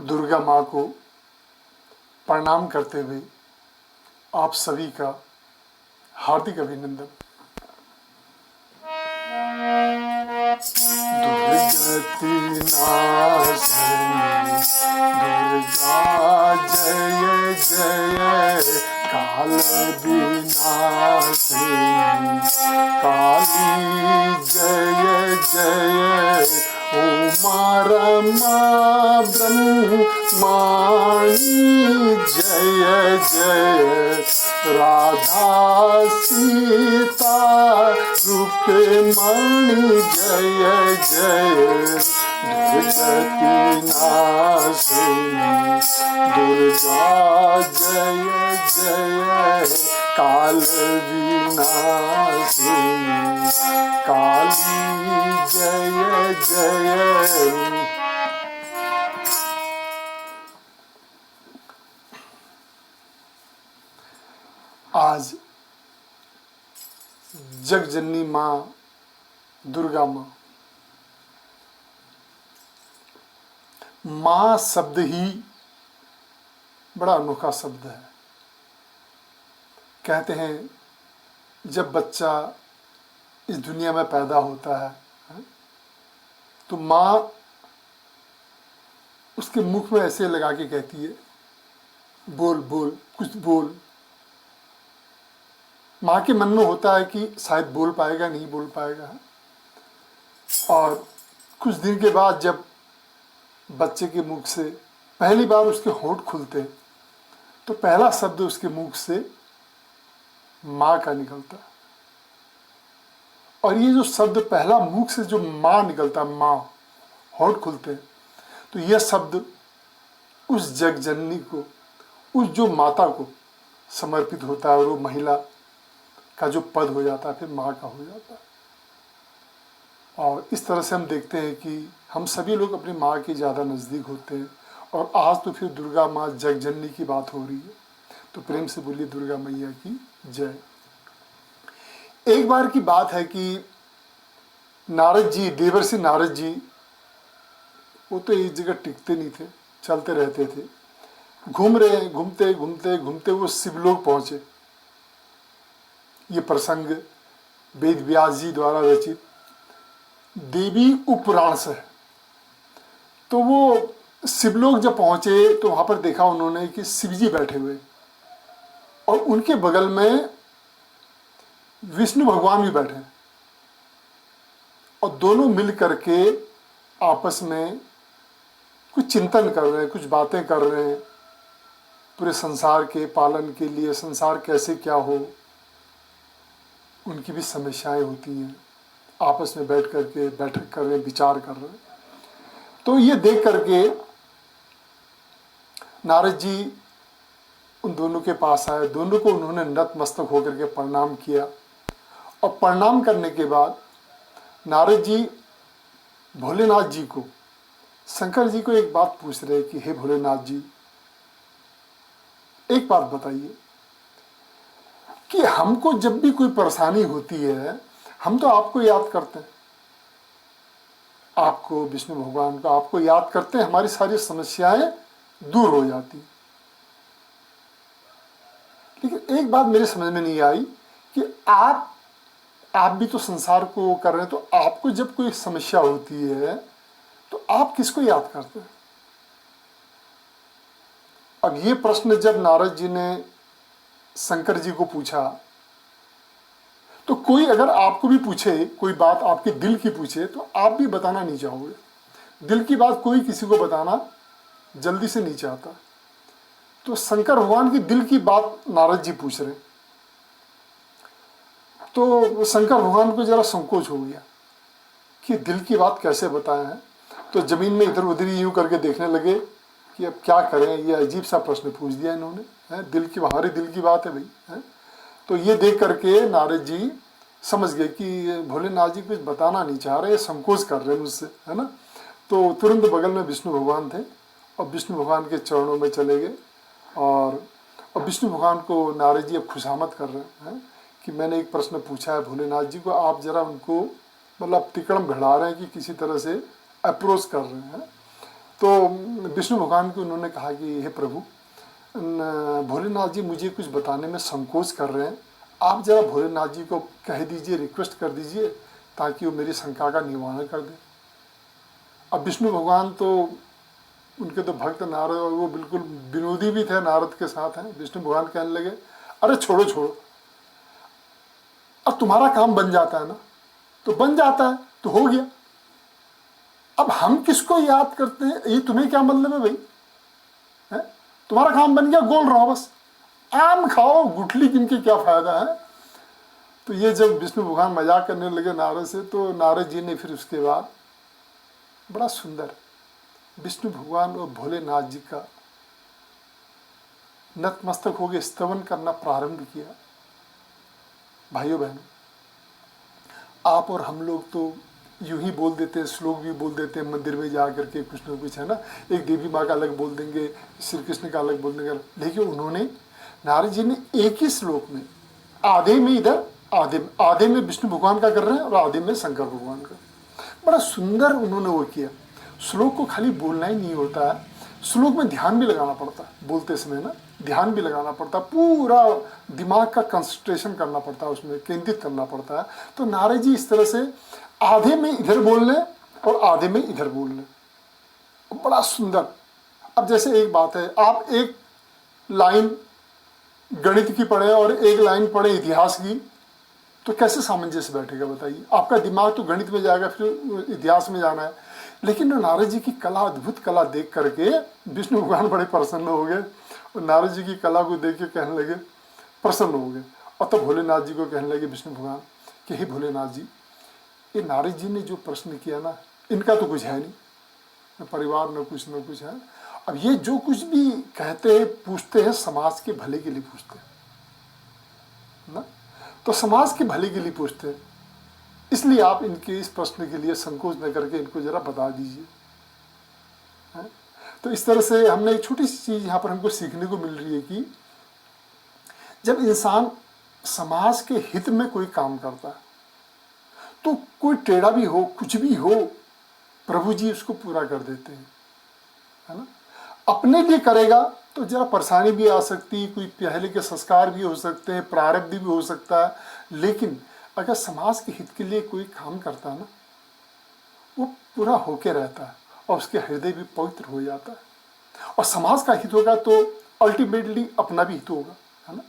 दुर्गा माँ को प्रणाम करते हुए आप सभी का हार्दिक अभिनंदन। दुर्गति नाशिनी दुर्गा जय जय, काल विनाशिनी काली जय जय, उमा रमा ब्रह्माणी जय जय, राधा सीता रुक्मणी जय जय, दुर्गति नाशिनी दुर्गा जय जय, काल विनाशिनी काली जय जय। आज जगजननी माँ दुर्गा माँ शब्द ही बड़ा अनोखा शब्द है। कहते हैं जब बच्चा इस दुनिया में पैदा होता है तो माँ उसके मुख में ऐसे लगा के कहती है, बोल बोल कुछ बोल। माँ के मन में होता है कि शायद बोल पाएगा नहीं बोल पाएगा, और कुछ दिन के बाद जब बच्चे के मुख से पहली बार उसके होंठ खुलते तो पहला शब्द उसके मुख से माँ का निकलता है। और ये जो शब्द पहला मुख से जो माँ निकलता, माँ होंठ खुलते, तो यह शब्द उस जगजननी को, उस जो माता को समर्पित होता है, और वो महिला का जो पद हो जाता है फिर माँ का हो जाता है। और इस तरह से हम देखते हैं कि हम सभी लोग अपनी माँ के ज़्यादा नज़दीक होते हैं। और आज तो फिर दुर्गा माँ जगजननी की बात हो रही है, तो प्रेम से बोलिए दुर्गा मैया की जय। एक बार की बात है कि नारद जी, देवर्षि नारद जी, वो तो एक जगह टिकते नहीं थे, चलते रहते थे। घूम रहे, घूमते घूमते घूमते वो शिवलोक पहुँचे। ये प्रसंग वेद व्यास जी द्वारा रचित देवी उपपुराण से है। तो वो शिवलोक जब पहुँचे तो वहाँ पर देखा उन्होंने कि शिव जी बैठे हुए, और उनके बगल में विष्णु भगवान भी बैठे, और दोनों मिल करके आपस में कुछ चिंतन कर रहे हैं, कुछ बातें कर रहे हैं पूरे संसार के पालन के लिए, संसार कैसे क्या हो, उनकी भी समस्याएं होती हैं। आपस में बैठ करके बैठक कर रहे हैं, विचार कर रहे हैं। तो ये देख करके नारद जी उन दोनों के पास आए। दोनों को उन्होंने नतमस्तक होकर के प्रणाम किया, और प्रणाम करने के बाद नारद जी भोलेनाथ जी को, शंकर जी को एक बात पूछ रहे कि हे भोलेनाथ जी, एक बात बताइए कि हमको जब भी कोई परेशानी होती है हम तो आपको याद करते हैं, आपको, विष्णु भगवान को आपको याद करते हैं, हमारी सारी समस्याएं दूर हो जाती। लेकिन एक बात मेरे समझ में नहीं आई कि आप भी तो संसार को कर रहे हैं, तो आपको जब कोई समस्या होती है तो आप किसको याद करते हैं? अब ये प्रश्न जब नारद जी ने शंकर जी को पूछा, तो कोई अगर आपको भी पूछे, कोई बात आपके दिल की पूछे, तो आप भी बताना नहीं चाहोगे। दिल की बात कोई किसी को बताना जल्दी से नहीं चाहता। तो शंकर भगवान की दिल की बात नारद जी पूछ रहे, तो शंकर भगवान को जरा संकोच हो गया कि दिल की बात कैसे बताए हैं। तो जमीन में इधर उधर यूं करके देखने लगे कि अब क्या करें, ये अजीब सा प्रश्न पूछ दिया इन्होंने, है दिल की, हमारे दिल की बात है भाई, है। तो ये देख करके नारद जी समझ गए कि भोलेनाथ जी कुछ बताना नहीं चाह रहे, संकोच कर रहे हैं मुझसे, है ना। तो तुरंत बगल में विष्णु भगवान थे, और विष्णु भगवान के चरणों में चले गए, और विष्णु भगवान को नारद जी अब खुशामद कर रहे हैं कि मैंने एक प्रश्न पूछा है भोलेनाथ जी को, आप जरा उनको मतलब तिकड़म भिड़ा रहे हैं कि किसी तरह से अप्रोच कर रहे हैं। तो विष्णु भगवान को उन्होंने कहा कि हे प्रभु, भोलेनाथ जी मुझे कुछ बताने में संकोच कर रहे हैं, आप जरा भोलेनाथ जी को कह दीजिए, रिक्वेस्ट कर दीजिए ताकि वो मेरी शंका का निवारण कर दे। अब विष्णु भगवान तो उनके तो भक्त नारद, और वो बिल्कुल विनोदी भी थे नारद के साथ हैं। विष्णु भगवान कहने लगे, अरे छोड़ो छोड़ो, अब तुम्हारा काम बन जाता है ना, तो बन जाता है तो हो गया, अब हम किसको याद करते हैं, ये तुम्हें क्या मतलब है भाई, है? तुम्हारा काम बन गया, गोल रहो बस, आम खाओ, गुठली गिन के क्या फायदा है। तो ये जब विष्णु भगवान मजाक करने लगे नारद से, तो नारद जी ने फिर उसके बाद बड़ा सुंदर विष्णु भगवान और भोलेनाथ जी का नतमस्तक हो गए स्तवन करना प्रारंभ किया। भाइयों बहनों, आप और हम लोग तो यूं ही बोल देते हैं, श्लोक भी बोल देते हैं मंदिर में जा करके कुछ ना कुछ, है ना, एक देवी माँ का अलग बोल देंगे, श्री कृष्ण का अलग बोल देंगे, लेकिन उन्होंने, नारद जी ने एक ही श्लोक में आधे में इधर, आधे में विष्णु भगवान का कर रहे हैं और आधे में शंकर भगवान का, बड़ा सुंदर उन्होंने वो किया। श्लोक को खाली बोलना ही नहीं होता है, श्लोक में ध्यान भी लगाना पड़ता है, बोलते समय ना ध्यान भी लगाना पड़ता है, पूरा दिमाग का कंसंट्रेशन करना पड़ता है, उसमें केंद्रित करना पड़ता है। तो नारद जी इस तरह से आधे में इधर बोल रहे और आधे में इधर बोल रहे, बड़ा सुंदर। अब जैसे एक बात है, आप एक लाइन गणित की पढ़े और एक लाइन पढ़े इतिहास की, तो कैसे सामंजस्य बैठेगा बताइए। आपका दिमाग तो गणित में जाएगा, फिर इतिहास में जाना है। लेकिन नारद जी की कला, अद्भुत कला देख करके विष्णु भगवान बड़े प्रसन्न हो गए, और नारद जी की कला को देख के कहने लगे, प्रसन्न हो गए। और तब भोलेनाथ जी को कहने लगे विष्णु भगवान कि हे भोलेनाथ जी, ये नारद जी ने जो प्रश्न किया ना, इनका तो कुछ है नहीं, न परिवार न कुछ है। अब ये जो कुछ भी कहते हैं, पूछते हैं, समाज के भले के लिए पूछते हैं ना, तो समाज के भले के लिए पूछते हैं, इसलिए आप इनके इस प्रश्न के लिए संकोच न करके इनको जरा बता दीजिए। तो इस तरह से हमने एक छोटी सी चीज यहाँ पर हमको सीखने को मिल रही है कि जब इंसान समाज के हित में कोई काम करता है, तो कोई टेढ़ा भी हो, कुछ भी हो, प्रभु जी उसको पूरा कर देते हैं, है ना। अपने लिए करेगा तो जरा परेशानी भी आ सकती है, कोई पहले के संस्कार भी हो सकते हैं, प्रारब्ध भी हो सकता है, लेकिन अगर समाज के हित के लिए कोई काम करता है ना, वो पूरा होके रहता है और उसके हृदय भी पवित्र हो जाता है, और समाज का हित होगा तो अल्टीमेटली अपना भी हित होगा, है ना।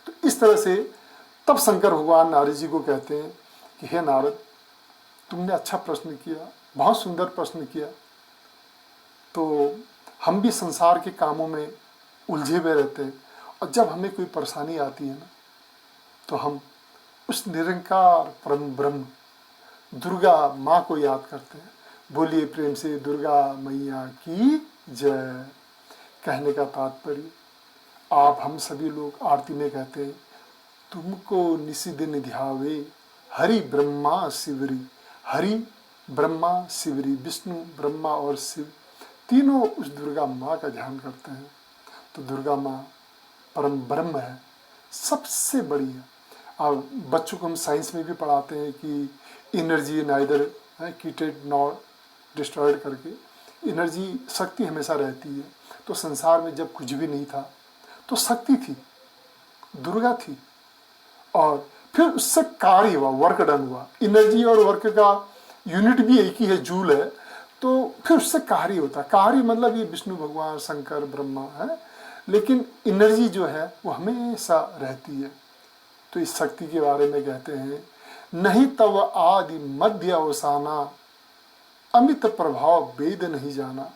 तो इस तरह से तब शंकर भगवान नारद जी को कहते हैं कि हे नारद, तुमने अच्छा प्रश्न किया, बहुत सुंदर प्रश्न किया। तो हम भी संसार के कामों में उलझे हुए रहते हैं, और जब हमें कोई परेशानी आती है ना, तो हम उस निरंकार परम ब्रह्म दुर्गा माँ को याद करते हैं। बोलिए प्रेम से दुर्गा मैया की जय। कहने का तात्पर्य, आप हम सभी लोग आरती में कहते हैं, तुमको निशिदिन ध्यावे हरि ब्रह्मा शिवरी, हरि ब्रह्मा शिवरी, विष्णु ब्रह्मा और शिव तीनों उस दुर्गा माँ का ध्यान करते हैं। तो दुर्गा माँ परम ब्रह्म है, सबसे बड़ी है। और बच्चों को हम साइंस में भी पढ़ाते हैं कि energy neither created not destroyed करके, एनर्जी शक्ति हमेशा रहती है। तो संसार में जब कुछ भी नहीं था तो शक्ति थी, दुर्गा थी, और फिर उससे कार्य हुआ, वर्क डन हुआ। एनर्जी और वर्क का यूनिट भी एक ही है, जूल है। तो फिर उससे कार्य होता है, कार्य मतलब ये विष्णु भगवान शंकर ब्रह्मा है, लेकिन एनर्जी जो है वो हमेशा रहती है। तो इस शक्ति के बारे में कहते हैं, नहीं तव आदि मध्य अवसाना, अमित प्रभाव वेद नहीं जाना।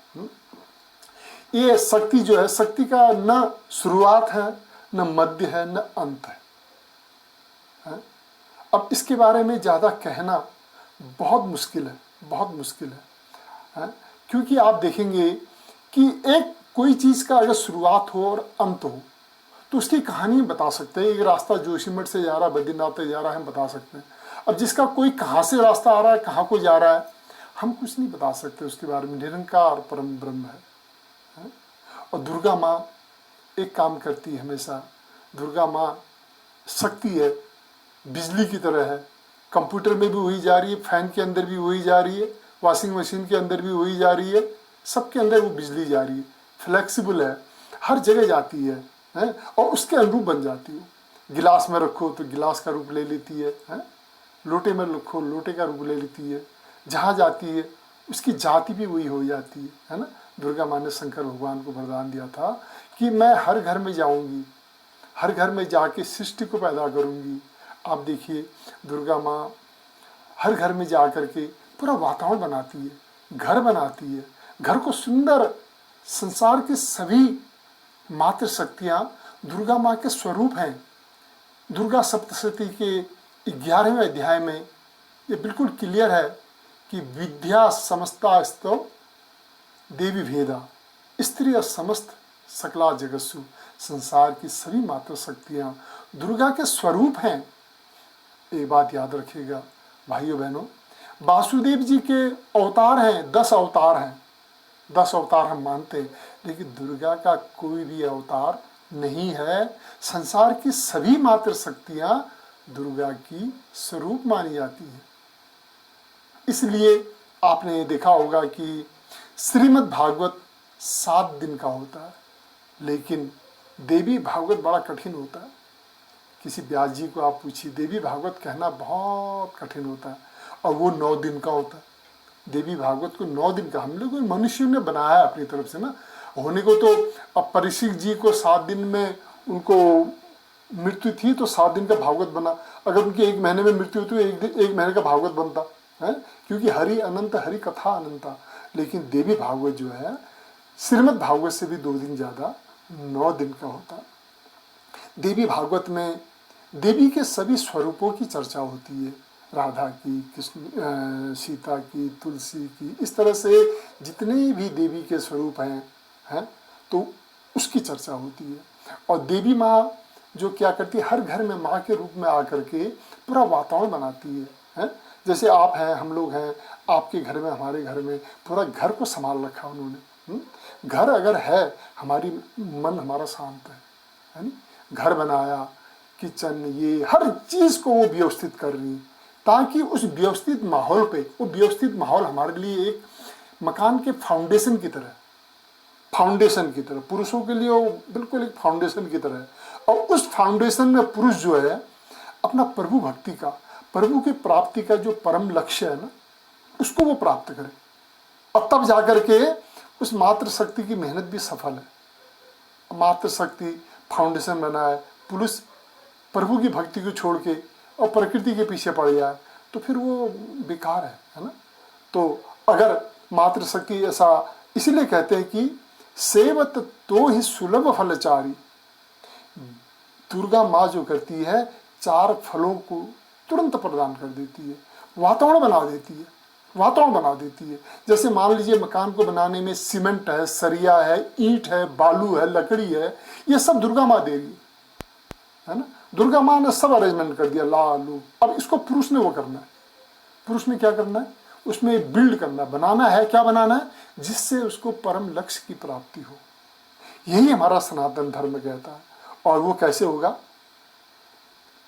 ये शक्ति जो है, शक्ति का न शुरुआत है, न मध्य है, न अंत है। अब इसके बारे में ज़्यादा कहना बहुत मुश्किल है, बहुत मुश्किल है, क्योंकि आप देखेंगे कि एक कोई चीज़ का अगर शुरुआत हो और अंत हो तो उसकी कहानी बता सकते हैं। एक रास्ता जोशीमठ से जा रहा है, बद्रीनाथ से जा रहा है, हम बता सकते हैं। अब जिसका कोई कहाँ से रास्ता आ रहा है, कहाँ को जा रहा है, हम कुछ नहीं बता सकते उसके बारे में। निरंकार परम ब्रह्म है। और दुर्गा माँ एक काम करती है हमेशा। दुर्गा माँ शक्ति है, बिजली की तरह है। कंप्यूटर में भी वही जा रही है, फैन के अंदर भी वही जा रही है, वॉशिंग मशीन के अंदर भी वही जा रही है, सबके अंदर वो बिजली जा रही है, फ्लेक्सिबल है, हर जगह जाती है, और उसके अनुरूप बन जाती है। गिलास में रखो तो गिलास का रूप ले लेती है, लोटे में रखो लोटे का रूप ले लेती है, जहाँ जाती है उसकी जाति भी वही हो जाती है ना। दुर्गा माँ ने शंकर भगवान को वरदान दिया था कि मैं हर घर में जाऊंगी, हर घर में जाके सृष्टि को पैदा करूंगी। आप देखिए दुर्गा माँ हर घर में जा कर के पूरा वातावरण बनाती है, घर बनाती है, घर को सुंदर। संसार की सभी मातृ शक्तियाँ दुर्गा माँ के स्वरूप हैं। दुर्गा सप्तशती के 11वें अध्याय में ये बिल्कुल क्लियर है कि विद्या समस्ता स्तव देवी भेदा स्त्री समस्त सकला जगस्सु। संसार की सभी मातृ शक्तियाँ दुर्गा के स्वरूप हैं। एक बात याद रखिएगा भाइयों बहनों, वासुदेव जी के अवतार हैं, 10 अवतार हैं, 10 अवतार हम मानते हैं, लेकिन दुर्गा का कोई भी अवतार नहीं है। संसार की सभी मातृ शक्तियाँ दुर्गा की स्वरूप मानी जाती है। इसलिए आपने देखा होगा कि श्रीमद् भागवत 7 दिन का होता है, लेकिन देवी भागवत बड़ा कठिन होता है। किसी व्यास जी को आप पूछिए, देवी भागवत कहना बहुत कठिन होता है, और वो 9 दिन का होता है। देवी भागवत को 9 दिन का हम लोग मनुष्य ने बनाया है अपनी तरफ से ना। होने को तो अब परीक्षित जी को 7 दिन में उनको मृत्यु थी तो 7 दिन का भागवत बना। अगर उनकी 1 महीने में मृत्यु हुई तो 1 महीने का भागवत बनता है, क्योंकि हरि अनंत, हरि कथा अनंता। लेकिन देवी भागवत जो है श्रीमद् भागवत से भी 2 दिन ज़्यादा 9 दिन का होता है। देवी भागवत में देवी के सभी स्वरूपों की चर्चा होती है, राधा की, कृष्ण, सीता की, तुलसी की, इस तरह से जितने भी देवी के स्वरूप हैं तो उसकी चर्चा होती है। और देवी माँ जो क्या करती है, हर घर में माँ के रूप में आकर के पूरा वातावरण बनाती है। जैसे आप हैं, हम लोग हैं, आपके घर में, हमारे घर में, पूरा घर को संभाल रखा उन्होंने। घर अगर है, हमारी मन हमारा शांत है नी। घर बनाया, किचन, ये हर चीज़ को वो व्यवस्थित कर रही है, ताकि उस व्यवस्थित माहौल पे, वो व्यवस्थित माहौल हमारे लिए एक मकान के फाउंडेशन की तरह, पुरुषों के लिए वो बिल्कुल एक फाउंडेशन की तरह है। और उस फाउंडेशन में पुरुष जो है अपना प्रभु भक्ति का, प्रभु की प्राप्ति का जो परम लक्ष्य है ना, उसको वो प्राप्त करे। और तब जाकर के उस मातृशक्ति की मेहनत भी सफल है। मातृशक्ति फाउंडेशन बनाए, पुरुष प्रभु की भक्ति को छोड़ के और प्रकृति के पीछे पड़ जाए तो फिर वो बेकार है ना। तो अगर मातृशक्ति ऐसा, इसीलिए कहते हैं कि सेवत तो ही सुलभ फलचारी। दुर्गा माँ जो करती है 4 फलों को तुरंत प्रदान कर देती है, वातावरण बना देती है। जैसे मान लीजिए मकान को बनाने में सीमेंट है, सरिया है, ईंट है, बालू है, लकड़ी है, ये सब दुर्गा माँ दे रही है ना। दुर्गा माँ ने सब अरेंजमेंट कर दिया, ला लो। अब इसको पुरुष ने वो करना है। पुरुष ने क्या करना है, उसमें बिल्ड करना, बनाना है। क्या बनाना है, जिससे उसको परम लक्ष्य की प्राप्ति हो। यही हमारा सनातन धर्म कहता है। और वो कैसे होगा,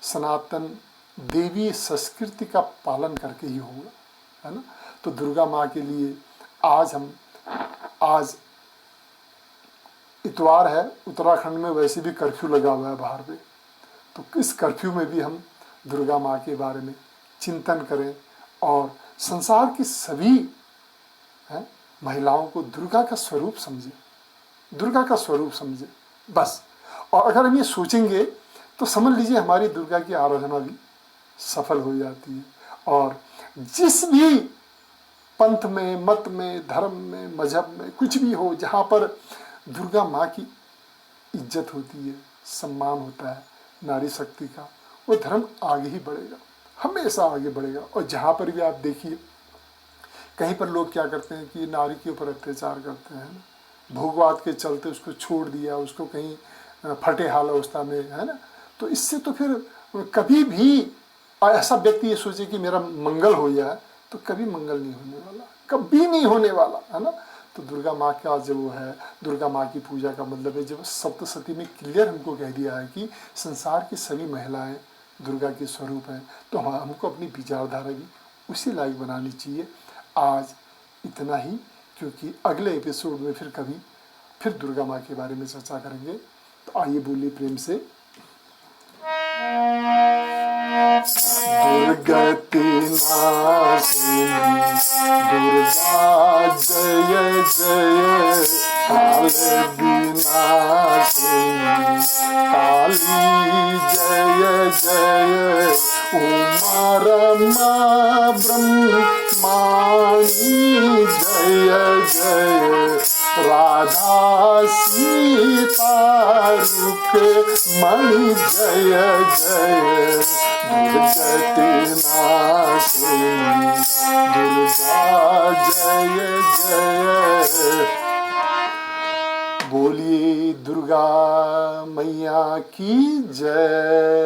सनातन देवी संस्कृति का पालन करके ही होगा, है ना। तो दुर्गा माँ के लिए आज इतवार है, उत्तराखंड में वैसे भी कर्फ्यू लगा हुआ है बाहर पे, तो इस कर्फ्यू में भी हम दुर्गा माँ के बारे में चिंतन करें और संसार की सभी महिलाओं को दुर्गा का स्वरूप समझे, बस। और अगर हम ये सोचेंगे तो समझ लीजिए हमारी दुर्गा की आराधना भी सफल हो जाती है। और जिस भी पंथ में, मत में, धर्म में, मजहब में, कुछ भी हो, जहाँ पर दुर्गा माँ की इज्जत होती है, सम्मान होता है नारी शक्ति का, वो धर्म आगे ही बढ़ेगा, हमेशा आगे बढ़ेगा। और जहाँ पर भी आप देखिए, कहीं पर लोग क्या करते हैं कि नारी के ऊपर अत्याचार करते हैं, भोगवाद के चलते उसको छोड़ दिया, उसको कहीं फटे हाल अवस्था में, है ना। तो इससे तो फिर कभी भी ऐसा व्यक्ति ये सोचे कि मेरा मंगल हो जाए, तो कभी मंगल नहीं होने वाला, कभी नहीं होने वाला, है ना। तो दुर्गा माँ का जो वो है, दुर्गा माँ की पूजा का मतलब है, जब सप्तशती में क्लियर हमको कह दिया है कि संसार की सभी महिलाएं दुर्गा के स्वरूप हैं, तो हमको अपनी विचारधारा भी उसी लायक बनानी चाहिए। आज इतना ही, क्योंकि अगले एपिसोड में फिर दुर्गा माँ के बारे में चर्चा करेंगे। तो आइए बोलिए प्रेम से, दुर्गति नाशिनी दुर्गा जय जय, काल विनाशिनी काली जय जय, उमा रमा ब्रह्माणी जय जय, राधा सीता रुक्मणी जय जय, दुर्गति नाशिनी दुर्गा जय जय। बोलिए दुर्गा मैया की जय।